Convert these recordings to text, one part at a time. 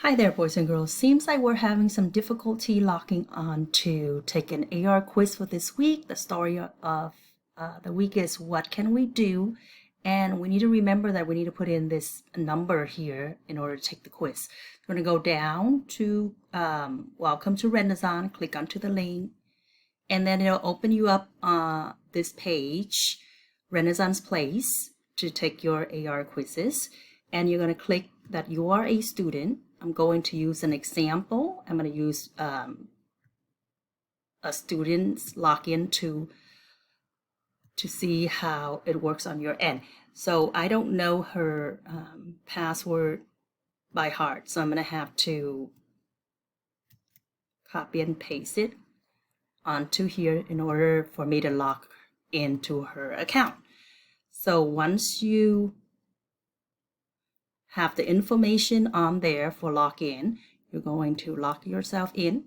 Hi there, boys and girls. Seems like we're having some difficulty logging on to take an AR quiz for this week. The story of the week is what can we do? And we need to remember that we need to put in this number here in order to take the quiz. We're going to go down to Welcome to Renaissance, click onto the link, and then it'll open you up this page, Renaissance Place, to take your AR quizzes. And you're going to click that you are a student. I'm going to use an example. I'm going to use a student's login to see how it works on your end. So I don't know her password by heart, so I'm going to have to copy and paste it onto here in order for me to log into her account. So once you have the information on there for login, you're going to log yourself in,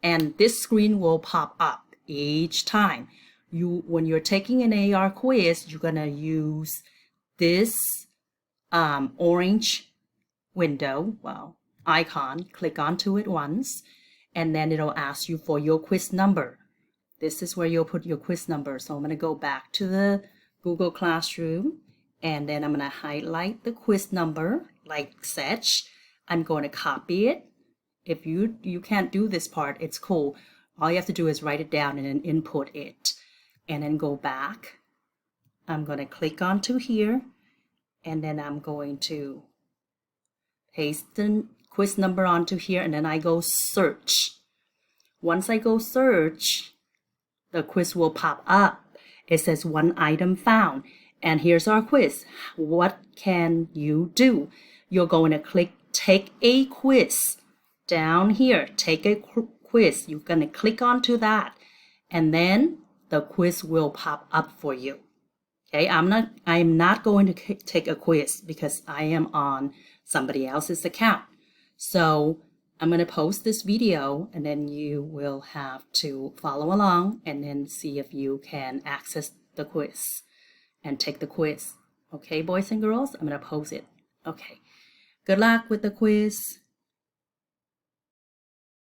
and this screen will pop up each time. When you're taking an AR quiz, you're gonna use this orange window, icon. Click onto it once, and then it'll ask you for your quiz number. This is where you'll put your quiz number. So I'm gonna go back to the Google Classroom, and then I'm going to highlight the quiz number like such. I'm going to copy it. If you can't do this part, it's cool. All you have to do is write it down and then input it. And then go back. I'm going to click onto here. And then I'm going to paste the quiz number onto here. And then I go search. Once I go search, the quiz will pop up. It says one item found. And here's our quiz. What can you do? You're going to click Take a Quiz. Down here, Take a Quiz. You're going to click onto that. And then the quiz will pop up for you. Okay, I'm not going to take a quiz because I am on somebody else's account. So I'm going to post this video, and then you will have to follow along and then see if you can access the quiz and take the quiz. Okay, boys and girls, I'm going to post it. Okay, good luck with the quiz.